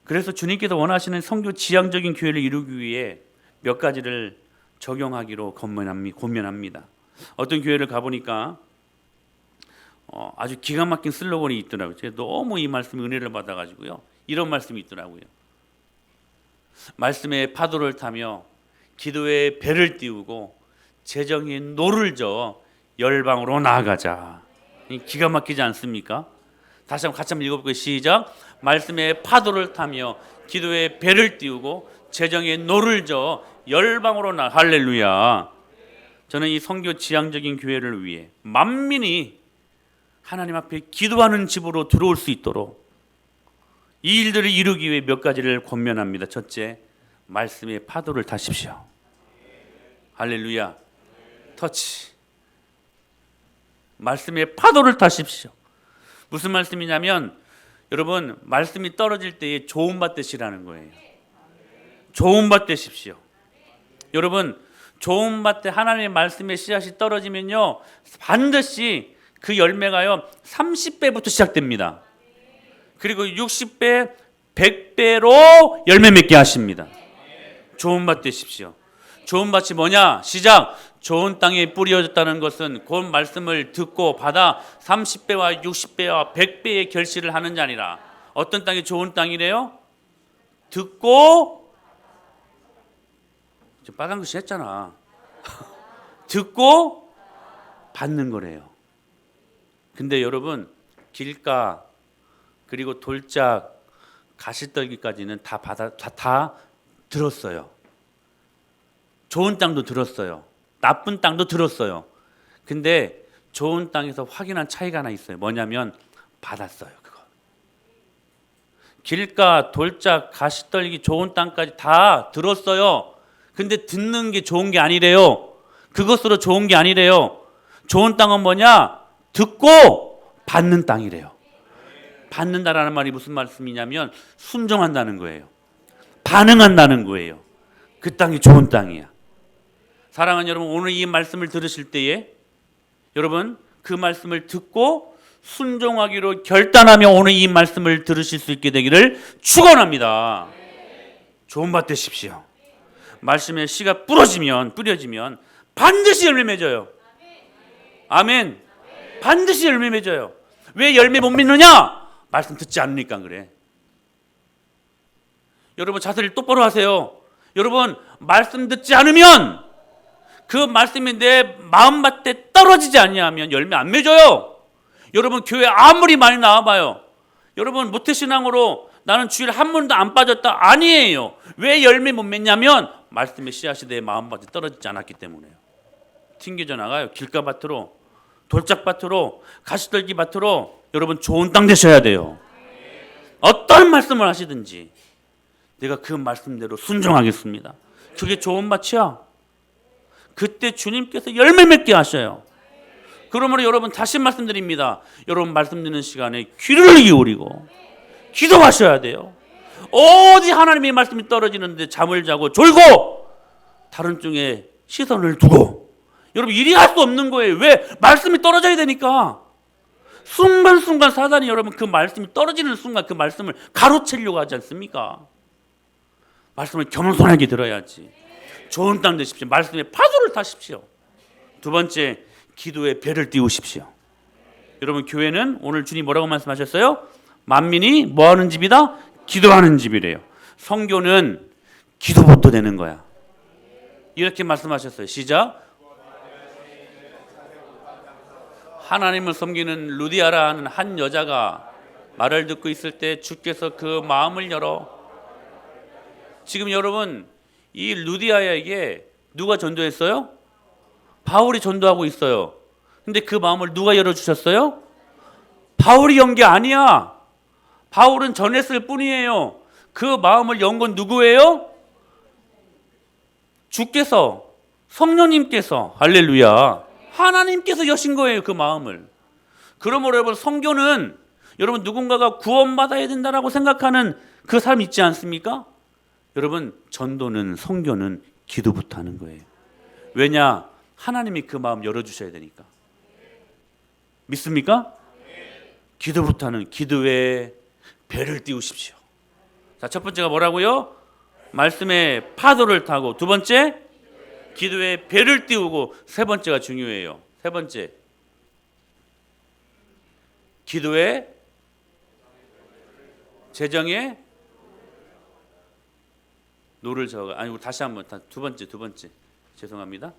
그래서 주님께서 원하시는 성교 지향적인 교회를 이루기 위해 몇 가지를 적용하기로 권면합니다. 어떤 교회를 가보니까 아주 기가 막힌 슬로건이 있더라고요. 제가 너무 이 말씀에 은혜를 받아가지고요. 이런 말씀이 있더라고요. 말씀의 파도를 타며 기도의 배를 띄우고 재정의 노를 저어 열방으로 나아가자. 기가 막히지 않습니까? 다시 한번 같이 한번 읽어볼게요. 시작. 말씀의 파도를 타며 기도의 배를 띄우고 재정의 노를 저어 열방으로 할렐루야. 저는 이 성교 지향적인 교회를 위해 만민이 하나님 앞에 기도하는 집으로 들어올 수 있도록 이 일들을 이루기 위해 몇 가지를 권면합니다. 첫째, 말씀의 파도를 타십시오. 할렐루야. 터치. 말씀의 파도를 타십시오. 무슨 말씀이냐면 여러분, 말씀이 떨어질 때에 조음 받으시라는 거예요. 조음 받으십시오. 여러분, 조음 받되 하나님의 말씀의 씨앗이 떨어지면요, 반드시 그 열매가요 30배부터 시작됩니다. 그리고 60배, 100배로 열매 맺게 하십니다. 조음 받으십시오. 좋은 밭이 뭐냐? 시작. 좋은 땅에 뿌려졌다는 것은 그 말씀을 듣고 받아 30배와 60배와 100배의 결실을 하는 자 아니라, 어떤 땅이 좋은 땅이래요? 듣고, 빨간 글씨 했잖아. 듣고 받는 거래요. 근데 여러분, 길가 그리고 돌짝 가시떨기까지는 다 들었어요. 좋은 땅도 들었어요. 나쁜 땅도 들었어요. 근데 좋은 땅에서 확인한 차이가 하나 있어요. 뭐냐면 받았어요. 그거. 길가, 돌짝, 가시떨기, 좋은 땅까지 다 들었어요. 근데 듣는 게 좋은 게 아니래요. 그것으로 좋은 게 아니래요. 좋은 땅은 뭐냐? 듣고 받는 땅이래요. 받는다라는 말이 무슨 말씀이냐면 순종한다는 거예요. 반응한다는 거예요. 그 땅이 좋은 땅이야. 사랑하는 여러분, 오늘 이 말씀을 들으실 때에 여러분 그 말씀을 듣고 순종하기로 결단하며 오늘 이 말씀을 들으실 수 있게 되기를 축원합니다. 좋은 밭 되십시오. 말씀의 씨가 뿌려지면 반드시 열매 맺어요. 아멘. 반드시 열매 맺어요. 왜 열매 못 맺느냐? 말씀 듣지 않으니까 그래. 여러분 자세를 똑바로 하세요. 여러분 말씀 듣지 않으면, 그 말씀이 내 마음밭에 떨어지지 아니하면 열매 안 맺어요. 여러분 교회 아무리 많이 나와봐요. 여러분 모태신앙으로 나는 주일 한 번도 안 빠졌다, 아니에요. 왜 열매 못 맺냐면 말씀의 씨앗이 내 마음밭에 떨어지지 않았기 때문에요. 튕겨져 나가요. 길가밭으로, 돌짝밭으로, 가시떨기밭으로. 여러분 좋은 땅 되셔야 돼요. 어떤 말씀을 하시든지 내가 그 말씀대로 순종하겠습니다. 그게 좋은 밭이야. 그때 주님께서 열매 맺게 하셔요. 그러므로 여러분 다시 말씀드립니다. 여러분 말씀 듣는 시간에 귀를 기울이고 기도하셔야 돼요. 어디 하나님의 말씀이 떨어지는데 잠을 자고 졸고 다른 쪽에 시선을 두고, 여러분 일이 할 수 없는 거예요. 왜? 말씀이 떨어져야 되니까. 순간순간 사단이 여러분 그 말씀이 떨어지는 순간 그 말씀을 가로채려고 하지 않습니까? 말씀을 겸손하게 들어야지. 좋은 땅 되십시오. 말씀의 파도를 타십시오. 두 번째, 기도의 배를 띄우십시오. 여러분 교회는 오늘 주님 뭐라고 말씀하셨어요? 만민이 뭐하는 집이다? 기도하는 집이래요. 성교는 기도부터 되는 거야. 이렇게 말씀하셨어요. 시작. 하나님을 섬기는 루디아라는 한 여자가 말을 듣고 있을 때 주께서 그 마음을 열어. 지금 여러분 이 루디아에게 누가 전도했어요? 바울이 전도하고 있어요. 근데 그 마음을 누가 열어주셨어요? 바울이 연 게 아니야. 바울은 전했을 뿐이에요. 그 마음을 연 건 누구예요? 주께서, 성령님께서, 할렐루야, 하나님께서 여신 거예요. 그 마음을. 그러므로 여러분 성교는 여러분 누군가가 구원받아야 된다라고 생각하는 그 삶 있지 않습니까? 여러분 전도는, 성교는 기도부터 하는 거예요. 왜냐? 하나님이 그 마음 열어주셔야 되니까. 믿습니까? 기도부터 하는, 기도에 배를 띄우십시오. 자, 첫 번째가 뭐라고요? 말씀의 파도를 타고, 두 번째 기도에 배를 띄우고, 세 번째가 중요해요. 세 번째, 기도에 재정에 노를 저어. 아니 다시 한번, 두 번째 죄송합니다.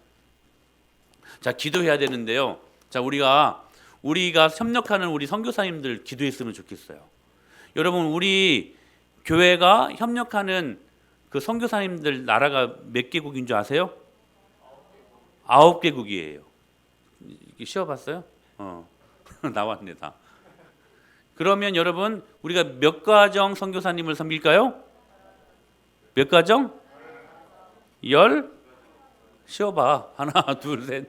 자, 기도해야 되는데요. 자, 우리가 협력하는 우리 선교사님들 기도했으면 좋겠어요. 여러분 우리 교회가 협력하는 그 선교사님들 나라가 몇 개국인 줄 아세요? 9개국이에요. 쉬어봤어요? 나왔네 다. 그러면 여러분 우리가 몇 가정 선교사님을 섬길까요? 몇 가정? 쉬어봐. 하나, 둘, 셋.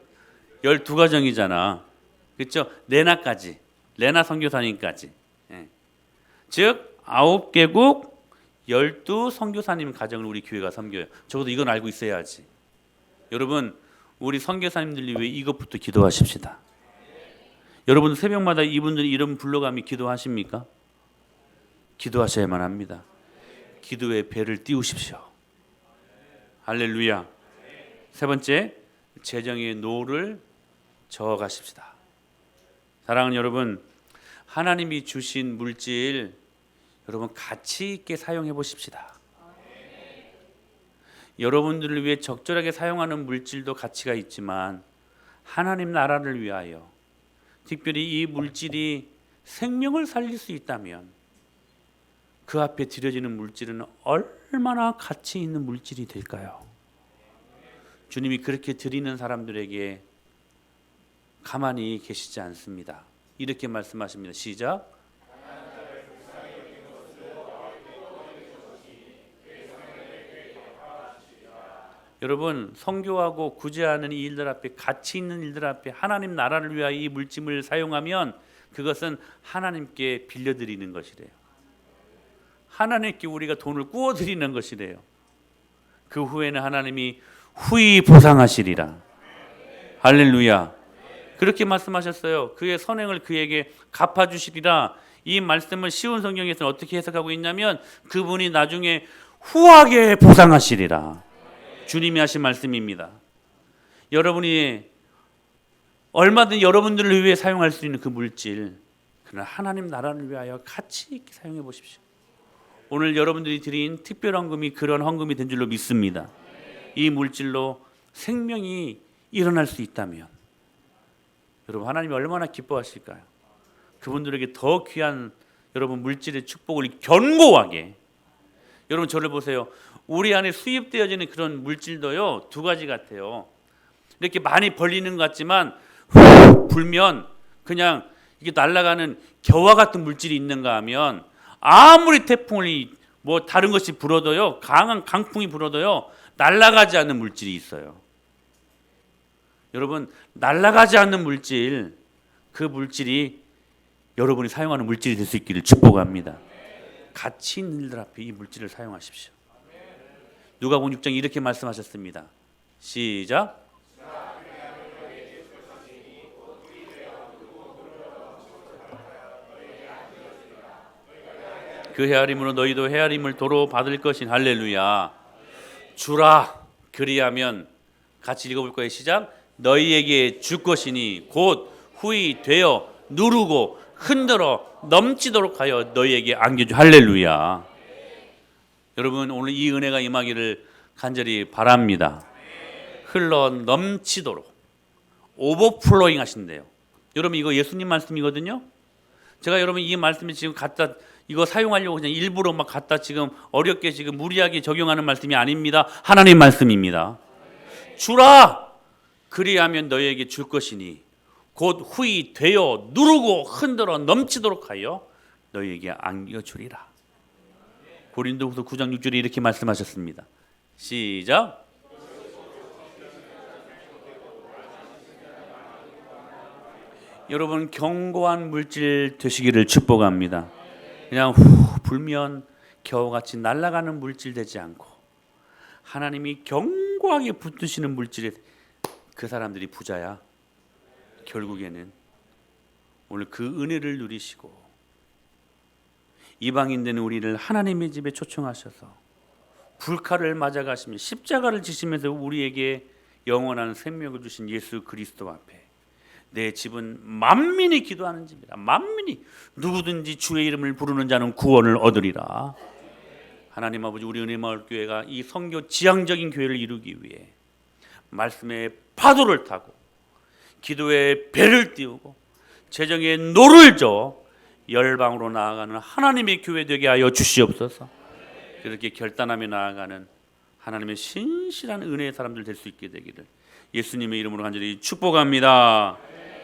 12가정이잖아. 그렇죠? 레나 선교사님까지. 예. 즉 9개국 12 선교사님 가정을 우리 교회가 섬겨요. 적어도 이건 알고 있어야지. 여러분 우리 선교사님들이 왜 이것부터 기도하십시다. 여러분 새벽마다 이분들 이름 불러가며 기도하십니까? 기도하셔야만 합니다. 기도의 배를 띄우십시오. 할렐루야. 세 번째, 재정의 노를 저어가십시다. 사랑하는 여러분, 하나님이 주신 물질 여러분 가치 있게 사용해 보십시다. 여러분들을 위해 적절하게 사용하는 물질도 가치가 있지만 하나님 나라를 위하여 특별히 이 물질이 생명을 살릴 수 있다면 그 앞에 드려지는 물질은 얼마나 가치 있는 물질이 될까요? 주님이 그렇게 드리는 사람들에게 가만히 계시지 않습니다. 이렇게 말씀하십니다. 시작. 여러분 선교하고 구제하는 이 일들 앞에 가치 있는 일들 앞에 하나님 나라를 위하여 이 물질을 사용하면 그것은 하나님께 빌려드리는 것이래요. 하나님께 우리가 돈을 꾸어드리는 것이래요. 그 후에는 하나님이 후히 보상하시리라. 할렐루야. 그렇게 말씀하셨어요. 그의 선행을 그에게 갚아주시리라. 이 말씀을 쉬운 성경에서는 어떻게 해석하고 있냐면 그분이 나중에 후하게 보상하시리라. 주님이 하신 말씀입니다. 여러분이 얼마든 여러분들을 위해 사용할 수 있는 그 물질, 그러나 하나님 나라를 위하여 가치 있게 사용해 보십시오. 오늘 여러분들이 드린 특별 헌금이 그런 헌금이 된 줄로 믿습니다. 이 물질로 생명이 일어날 수 있다면 여러분 하나님이 얼마나 기뻐하실까요? 그분들에게 더 귀한 여러분 물질의 축복을 견고하게. 여러분 저를 보세요. 우리 안에 수입되어지는 그런 물질도요 2가지 같아요. 이렇게 많이 벌리는 것 같지만 불면 그냥 이게 날아가는 겨와 같은 물질이 있는가 하면 아무리 태풍이 뭐 다른 것이 불어도요 강한 강풍이 불어도요 날아가지 않는 물질이 있어요. 여러분 날아가지 않는 물질, 그 물질이 여러분이 사용하는 물질이 될 수 있기를 축복합니다. 가치 있는 일들 앞에 이 물질을 사용하십시오. 누가복음 6장에 이렇게 말씀하셨습니다. 시작. 그 헤아림으로 너희도 헤아림을 도로 받을 것인. 할렐루야. 주라 그리하면 같이 읽어볼 거예요. 시작. 너희에게 줄 것이니 곧 후히 되어 누르고 흔들어 넘치도록 하여 너희에게 안겨주. 할렐루야. 여러분 오늘 이 은혜가 임하기를 간절히 바랍니다. 흘러 넘치도록 오버플로잉 하신대요. 여러분 이거 예수님 말씀이거든요. 제가 여러분 이 말씀을 지금 갖다 이거 사용하려고 그냥 일부러 막 갖다 지금 어렵게 지금 무리하게 적용하는 말씀이 아닙니다. 하나님 말씀입니다. 주라 그리하면 너희에게 줄 것이니 곧 후히 되어 누르고 흔들어 넘치도록 하여 너희에게 안겨주리라. 고린도후서 9장 6절에 이렇게 말씀하셨습니다. 시작. 여러분 견고한 물질 되시기를 축복합니다. 그냥 불면 겨우같이 날아가는 물질 되지 않고 하나님이 견고하게 붙드시는 물질에 그 사람들이 부자야. 결국에는 오늘 그 은혜를 누리시고 이방인 되는 우리를 하나님의 집에 초청하셔서 불칼을 맞아가시며 십자가를 지시면서 우리에게 영원한 생명을 주신 예수 그리스도 앞에 내 집은 만민이 기도하는 집이라. 만민이 누구든지 주의 이름을 부르는 자는 구원을 얻으리라. 하나님 아버지 우리 은혜마을교회가 이 선교 지향적인 교회를 이루기 위해 말씀의 파도를 타고 기도의 배를 띄우고 재정의 노를 저어 열방으로 나아가는 하나님의 교회 되게 하여 주시옵소서. 그렇게 결단하며 나아가는 하나님의 신실한 은혜의 사람들 될 수 있게 되기를 예수님의 이름으로 간절히 축복합니다.